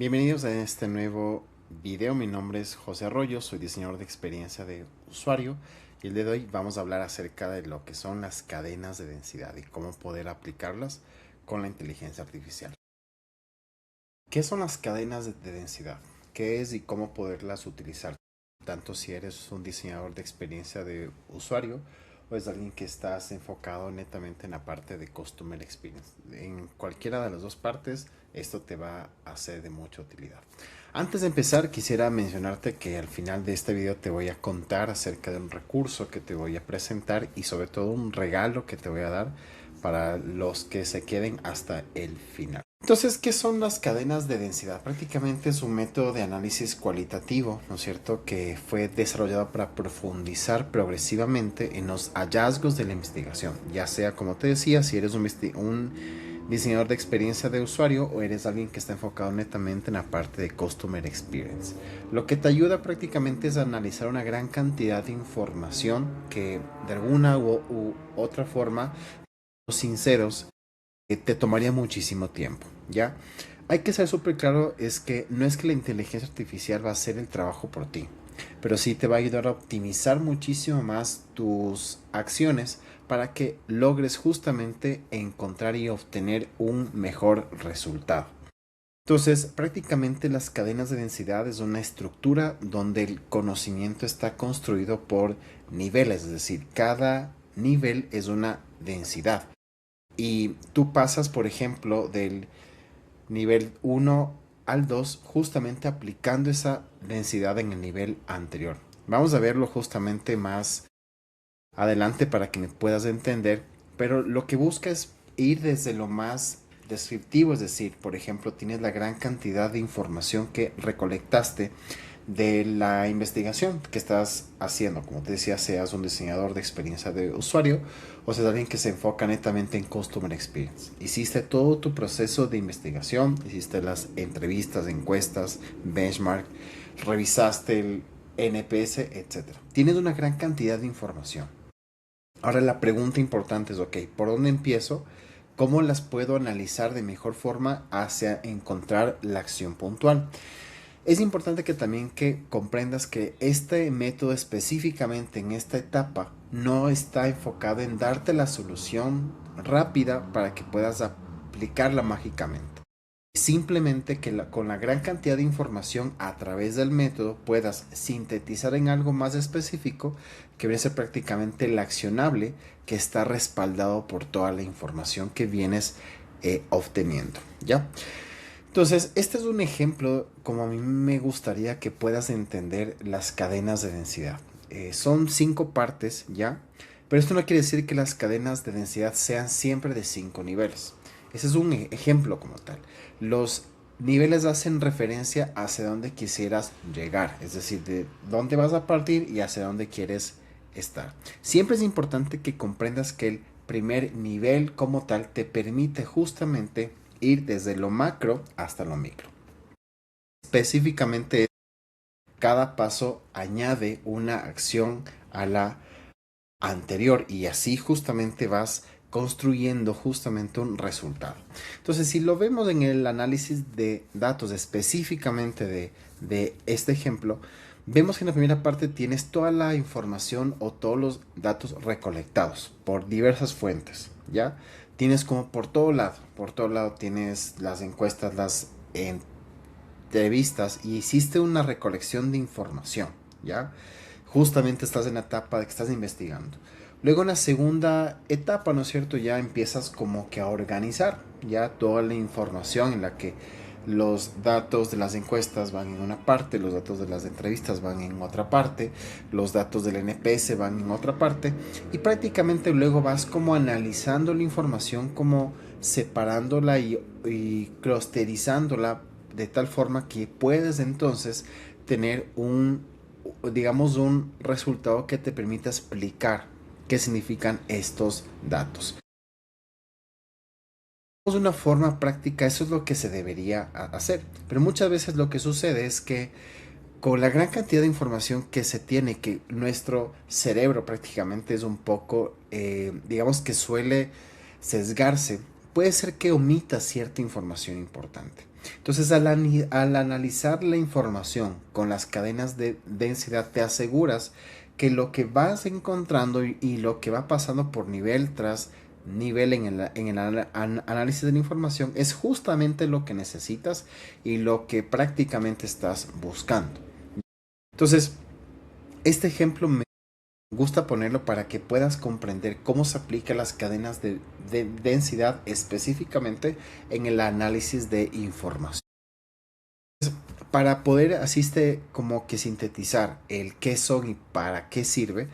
Bienvenidos a este nuevo video. Mi nombre es José Arroyo, soy diseñador de experiencia de usuario y el día de hoy vamos a hablar acerca de lo que son las cadenas de densidad y cómo poder aplicarlas con la inteligencia artificial. ¿Qué son las cadenas de densidad? ¿Qué es y cómo poderlas utilizar? Tanto si eres un diseñador de experiencia de usuario o es alguien que estás enfocado netamente en la parte de Customer Experience. En cualquiera de las dos partes, esto te va a ser de mucha utilidad. Antes de empezar, quisiera mencionarte que al final de este video te voy a contar acerca de un recurso que te voy a presentar y sobre todo un regalo que te voy a dar para los que se queden hasta el final. Entonces, ¿qué son las cadenas de densidad? Prácticamente es un método de análisis cualitativo, ¿no es cierto?, que fue desarrollado para profundizar progresivamente en los hallazgos de la investigación, ya sea, como te decía, si eres un diseñador de experiencia de usuario o eres alguien que está enfocado netamente en la parte de Customer Experience. Lo que te ayuda prácticamente es analizar una gran cantidad de información que de alguna u otra forma, sinceros, te tomaría muchísimo tiempo, ¿ya? Hay que ser súper claro, es que no es que la inteligencia artificial va a hacer el trabajo por ti, pero sí te va a ayudar a optimizar muchísimo más tus acciones para que logres justamente encontrar y obtener un mejor resultado. Entonces, prácticamente las cadenas de densidad es una estructura donde el conocimiento está construido por niveles, es decir, cada nivel es una densidad. Y tú pasas, por ejemplo, del nivel 1 al 2 justamente aplicando esa densidad en el nivel anterior. Vamos a verlo justamente más adelante para que me puedas entender, pero lo que busca es ir desde lo más descriptivo, es decir, por ejemplo, tienes la gran cantidad de información que recolectaste de la investigación que estás haciendo. Como te decía, seas un diseñador de experiencia de usuario o seas alguien que se enfoca netamente en Customer Experience. Hiciste todo tu proceso de investigación, hiciste las entrevistas, encuestas, benchmark, revisaste el NPS, etc. Tienes una gran cantidad de información. Ahora la pregunta importante es, ok, ¿por dónde empiezo? ¿Cómo las puedo analizar de mejor forma hacia encontrar la acción puntual? Es importante que también que comprendas que este método específicamente en esta etapa no está enfocado en darte la solución rápida para que puedas aplicarla mágicamente. Simplemente que con la gran cantidad de información a través del método puedas sintetizar en algo más específico que viene a ser prácticamente el accionable que está respaldado por toda la información que vienes obteniendo, ¿ya? Entonces, este es un ejemplo como a mí me gustaría que puedas entender las cadenas de densidad. Son 5 partes, ¿ya? Pero esto no quiere decir que las cadenas de densidad sean siempre de 5 niveles. Ese es un ejemplo como tal. Los niveles hacen referencia hacia dónde quisieras llegar, es decir, de dónde vas a partir y hacia dónde quieres estar. Siempre es importante que comprendas que el primer nivel como tal te permite justamente ir desde lo macro hasta lo micro. Específicamente, cada paso añade una acción a la anterior y así justamente vas construyendo justamente un resultado. Entonces, si lo vemos en el análisis de datos específicamente de este ejemplo, vemos que en la primera parte tienes toda la información o todos los datos recolectados por diversas fuentes, ¿ya? Tienes como por todo lado tienes las encuestas, las entrevistas y hiciste una recolección de información, ¿ya? Justamente estás en la etapa de que estás investigando. Luego en la segunda etapa, ¿no es cierto? Ya empiezas como que a organizar ya toda la información en la que los datos de las encuestas van en una parte, los datos de las entrevistas van en otra parte, los datos del NPS van en otra parte y prácticamente luego vas como analizando la información, como separándola y clusterizándola de tal forma que puedes entonces tener digamos, un resultado que te permita explicar qué significan estos datos. De una forma práctica, eso es lo que se debería hacer. Pero muchas veces lo que sucede es que con la gran cantidad de información que se tiene, que nuestro cerebro prácticamente es un poco, digamos que suele sesgarse, puede ser que omita cierta información importante. Entonces, al analizar la información con las cadenas de densidad, te aseguras que lo que vas encontrando y lo que va pasando por nivel tras nivel en el análisis de la información es justamente lo que necesitas y lo que prácticamente estás buscando. Entonces, este ejemplo me gusta ponerlo para que puedas comprender cómo se aplican las cadenas de densidad específicamente en el análisis de información. Para poder asiste como que sintetizar el qué son y para qué sirve,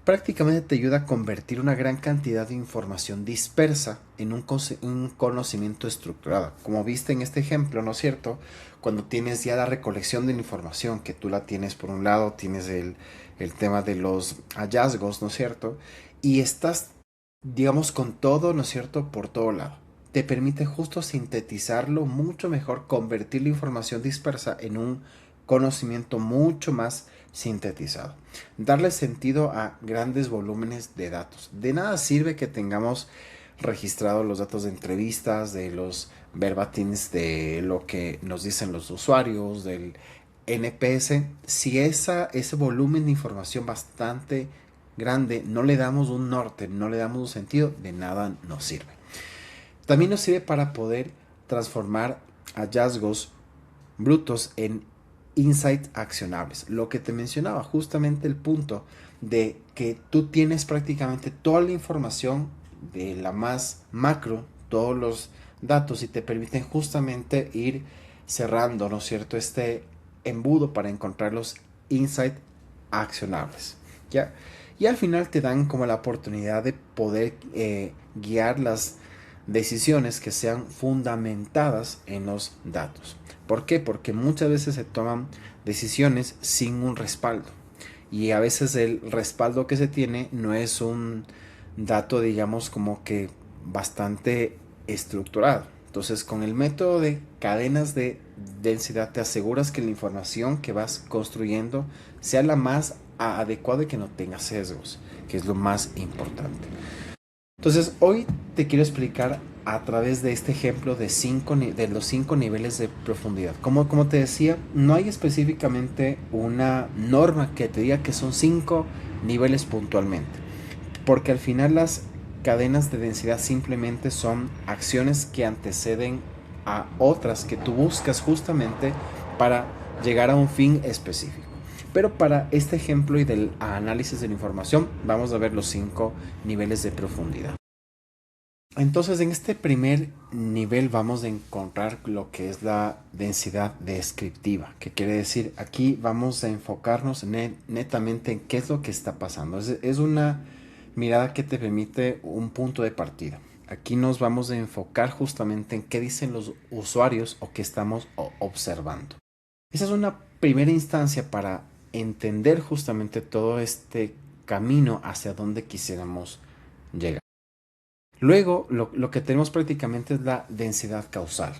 prácticamente te ayuda a convertir una gran cantidad de información dispersa en un conocimiento estructurado. Como viste en este ejemplo, ¿no es cierto? Cuando tienes ya la recolección de la información, que tú la tienes por un lado, tienes el tema de los hallazgos, ¿no es cierto? Y estás, digamos, con todo, ¿no es cierto?, por todo lado. Te permite justo sintetizarlo mucho mejor, convertir la información dispersa en un conocimiento mucho más sintetizado. Darle sentido a grandes volúmenes de datos. De nada sirve que tengamos registrados los datos de entrevistas, de los verbatins, de lo que nos dicen los usuarios, del NPS, si ese volumen de información bastante grande no le damos un norte, no le damos un sentido, de nada nos sirve. También nos sirve para poder transformar hallazgos brutos en insights accionables. Lo que te mencionaba, justamente el punto de que tú tienes prácticamente toda la información de la más macro, todos los datos y te permiten justamente ir cerrando, ¿no es cierto?, este embudo para encontrar los insights accionables. ¿Ya? Y al final te dan como la oportunidad de poder guiar las decisiones que sean fundamentadas en los datos. ¿Por qué? Porque muchas veces se toman decisiones sin un respaldo. Y a veces el respaldo que se tiene no es un dato, digamos, como que bastante estructurado. Entonces, con el método de cadenas de densidad te aseguras que la información que vas construyendo sea la más adecuada y que no tenga sesgos, que es lo más importante. Entonces, hoy te quiero explicar a través de este ejemplo de los 5 niveles de profundidad. Como te decía, no hay específicamente una norma que te diga que son 5 niveles puntualmente, porque al final las cadenas de densidad simplemente son acciones que anteceden a otras que tú buscas justamente para llegar a un fin específico. Pero para este ejemplo y del análisis de la información, vamos a ver los 5 niveles de profundidad. Entonces, en este primer nivel vamos a encontrar lo que es la densidad descriptiva, que quiere decir, aquí vamos a enfocarnos netamente en qué es lo que está pasando. Es una mirada que te permite un punto de partida. Aquí nos vamos a enfocar justamente en qué dicen los usuarios o qué estamos observando. Esa es una primera instancia para entender justamente todo este camino hacia donde quisiéramos llegar. Luego, lo que tenemos prácticamente es la densidad causal.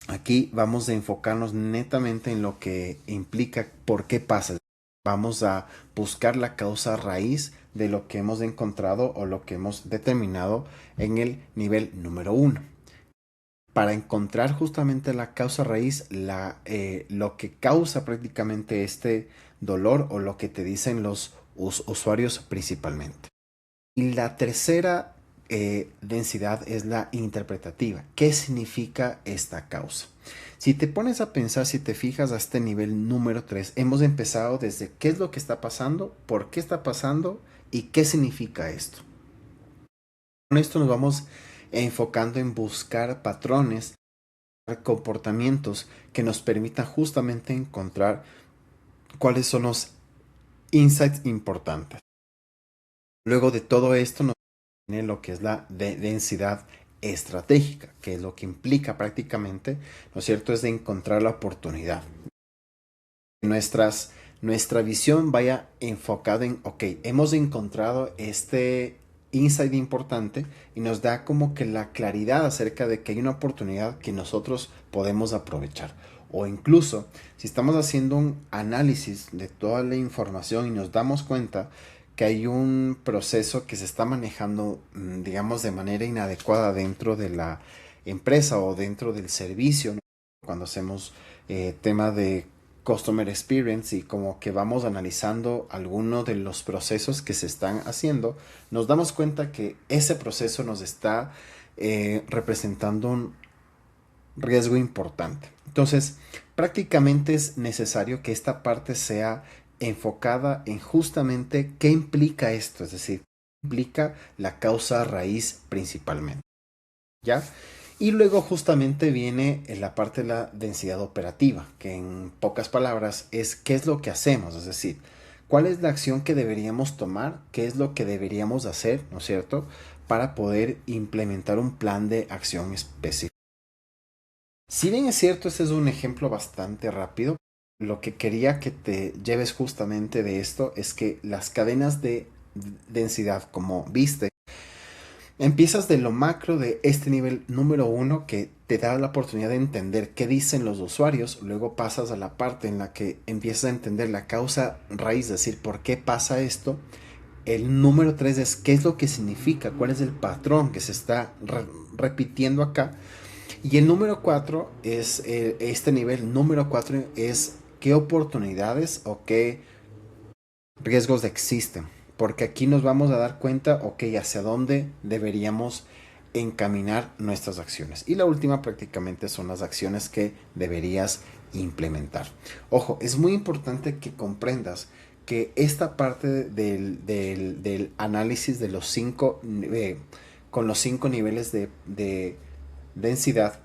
Aquí vamos a enfocarnos netamente en lo que implica por qué pasa. Vamos a buscar la causa raíz de lo que hemos encontrado o lo que hemos determinado en el nivel número 1. Para encontrar justamente la causa raíz, lo que causa prácticamente este dolor o lo que te dicen los usuarios principalmente. Y la tercera densidad es la interpretativa. ¿Qué significa esta causa? Si te pones a pensar, si te fijas a este nivel número 3, hemos empezado desde qué es lo que está pasando, por qué está pasando y qué significa esto. Con esto nos vamos enfocando en buscar patrones, comportamientos que nos permitan justamente encontrar cuáles son los insights importantes. Luego de todo esto nos tiene lo que es la densidad estratégica, que es lo que implica prácticamente, ¿no es cierto?, es de encontrar la oportunidad. Nuestra visión vaya enfocada en, ok, hemos encontrado este insight importante y nos da como que la claridad acerca de que hay una oportunidad que nosotros podemos aprovechar. O incluso, si estamos haciendo un análisis de toda la información y nos damos cuenta que hay un proceso que se está manejando, digamos, de manera inadecuada dentro de la empresa o dentro del servicio, ¿no?, cuando hacemos tema de Customer Experience y como que vamos analizando algunos de los procesos que se están haciendo, nos damos cuenta que ese proceso nos está representando un riesgo importante. Entonces, prácticamente es necesario que esta parte sea enfocada en justamente qué implica esto, es decir, qué implica la causa raíz principalmente, ¿ya? Y luego justamente viene la parte de la densidad operativa, que en pocas palabras es qué es lo que hacemos, es decir, cuál es la acción que deberíamos tomar, qué es lo que deberíamos hacer, ¿no es cierto?, para poder implementar un plan de acción específico. Si bien es cierto, este es un ejemplo bastante rápido, lo que quería que te lleves justamente de esto es que las cadenas de densidad, como viste, empiezas de lo macro de este nivel número uno que te da la oportunidad de entender qué dicen los usuarios, luego pasas a la parte en la que empiezas a entender la causa raíz, es decir, por qué pasa esto. El número 3 es qué es lo que significa, cuál es el patrón que se está repitiendo acá. Y el número 4 es, este nivel número 4 es qué oportunidades o qué riesgos existen. Porque aquí nos vamos a dar cuenta, ok, hacia dónde deberíamos encaminar nuestras acciones. Y la última prácticamente son las acciones que deberías implementar. Ojo, es muy importante que comprendas que esta parte del análisis de los 5, con los 5 niveles de densidad,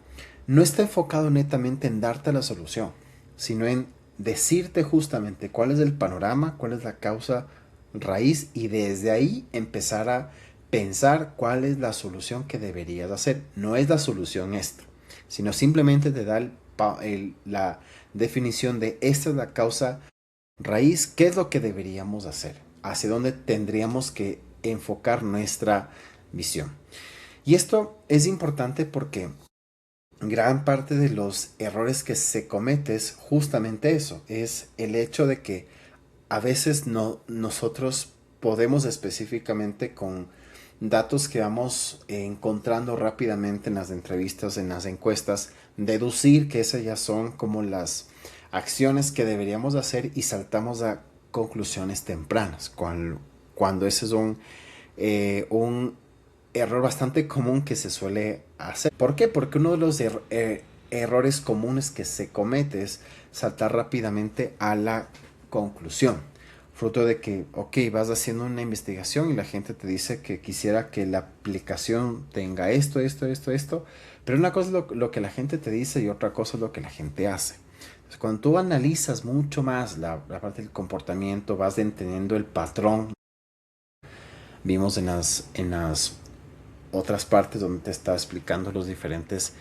no está enfocado netamente en darte la solución, sino en decirte justamente cuál es el panorama, cuál es la causa raíz y desde ahí empezar a pensar cuál es la solución que deberías hacer. No es la solución esta, sino simplemente te da la definición de esta es la causa raíz, qué es lo que deberíamos hacer, hacia dónde tendríamos que enfocar nuestra visión. Y esto es importante porque gran parte de los errores que se cometen es justamente eso, es el hecho de que a veces no, nosotros podemos específicamente con datos que vamos encontrando rápidamente en las entrevistas, en las encuestas, deducir que esas ya son como las acciones que deberíamos hacer y saltamos a conclusiones tempranas, cuando ese es un error bastante común que se suele hacer. ¿Por qué? Porque uno de los errores comunes que se comete es saltar rápidamente a la conclusión. Fruto de que, ok, vas haciendo una investigación y la gente te dice que quisiera que la aplicación tenga esto, esto, esto, esto. Pero una cosa es lo que la gente te dice y otra cosa es lo que la gente hace. Entonces, cuando tú analizas mucho más la parte del comportamiento, vas entendiendo el patrón. Vimos en las otras partes donde te está explicando los diferentes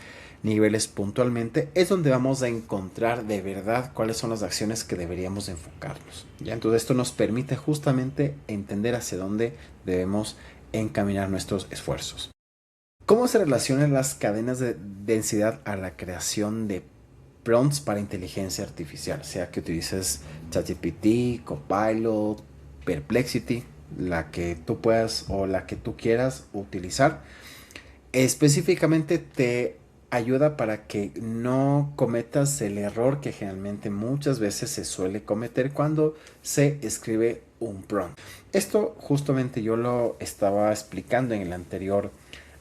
niveles puntualmente, es donde vamos a encontrar de verdad cuáles son las acciones que deberíamos enfocarnos. ¿Ya? Entonces esto nos permite justamente entender hacia dónde debemos encaminar nuestros esfuerzos. ¿Cómo se relacionan las cadenas de densidad a la creación de prompts para inteligencia artificial? Sea que utilices ChatGPT, Copilot, Perplexity, la que tú puedas o la que tú quieras utilizar. Específicamente te ayuda para que no cometas el error que generalmente muchas veces se suele cometer cuando se escribe un prompt. Esto justamente yo lo estaba explicando en el anterior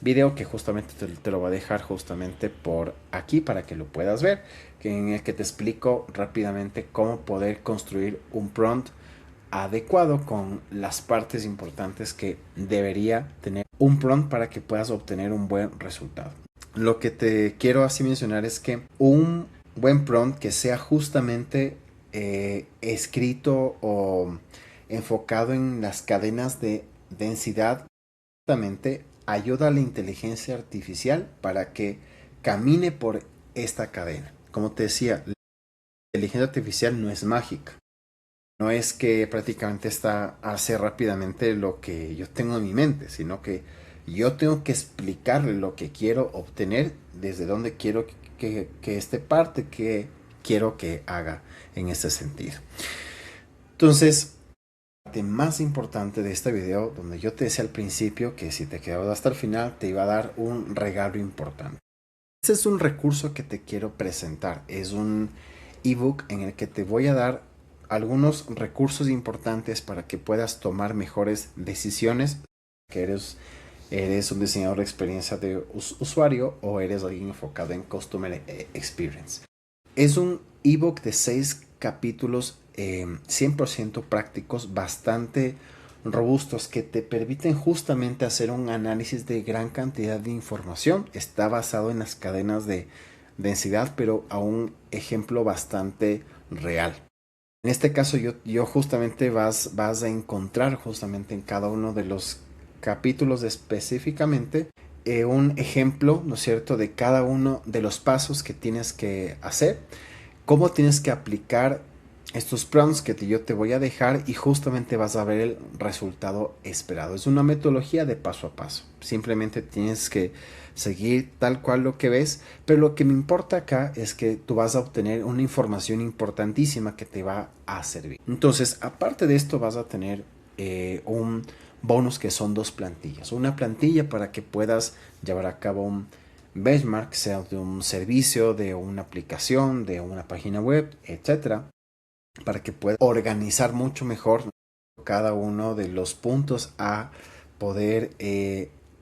video, que justamente te lo voy a dejar justamente por aquí para que lo puedas ver, en el que te explico rápidamente cómo poder construir un prompt adecuado con las partes importantes que debería tener un prompt para que puedas obtener un buen resultado. Lo que te quiero así mencionar es que un buen prompt que sea justamente escrito o enfocado en las cadenas de densidad, justamente ayuda a la inteligencia artificial para que camine por esta cadena. Como te decía, la inteligencia artificial no es mágica. No es que prácticamente hace rápidamente lo que yo tengo en mi mente, sino que yo tengo que explicarle lo que quiero obtener, desde dónde quiero que esté parte, que quiero que haga en este sentido. Entonces, la parte más importante de este video, donde yo te decía al principio que si te quedabas hasta el final, te iba a dar un regalo importante. Este es un recurso que te quiero presentar. Es un ebook en el que te voy a dar algunos recursos importantes para que puedas tomar mejores decisiones. Que eres un diseñador de experiencia de usuario o eres alguien enfocado en Customer Experience. Es un ebook de 6 capítulos 100% prácticos, bastante robustos, que te permiten justamente hacer un análisis de gran cantidad de información. Está basado en las cadenas de densidad, pero a un ejemplo bastante real. En este caso yo justamente vas a encontrar justamente en cada uno de los capítulos específicamente un ejemplo, ¿no es cierto?, de cada uno de los pasos que tienes que hacer, cómo tienes que aplicar estos prompts que yo te voy a dejar y justamente vas a ver el resultado esperado. Es una metodología de paso a paso. Simplemente tienes que seguir tal cual lo que ves, pero lo que me importa acá es que tú vas a obtener una información importantísima que te va a servir. Entonces, aparte de esto, vas a tener un bonus que son 2 plantillas. Una plantilla para que puedas llevar a cabo un benchmark, sea de un servicio, de una aplicación, de una página web, etcétera, para que puedas organizar mucho mejor cada uno de los puntos a poder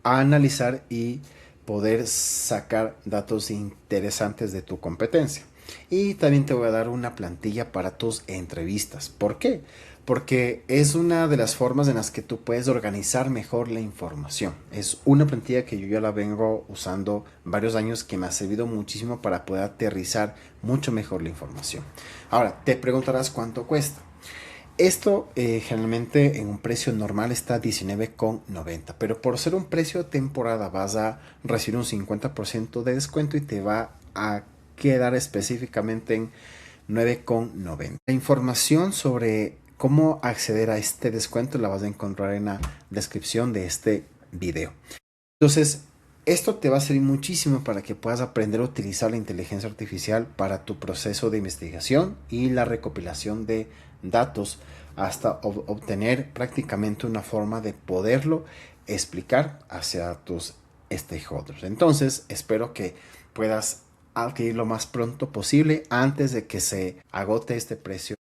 analizar y poder sacar datos interesantes de tu competencia. Y también te voy a dar una plantilla para tus entrevistas. ¿Por qué? Porque es una de las formas en las que tú puedes organizar mejor la información. Es una plantilla que yo ya la vengo usando varios años, que me ha servido muchísimo para poder aterrizar mucho mejor la información. Ahora, te preguntarás cuánto cuesta. Esto generalmente en un precio normal está $19,90, pero por ser un precio de temporada vas a recibir un 50% de descuento y te va a quedar específicamente en $9,90. La información sobre cómo acceder a este descuento la vas a encontrar en la descripción de este video. Entonces, esto te va a servir muchísimo para que puedas aprender a utilizar la inteligencia artificial para tu proceso de investigación y la recopilación de datos hasta obtener prácticamente una forma de poderlo explicar hacia tus stakeholders. Entonces, espero que puedas adquirir lo más pronto posible antes de que se agote este precio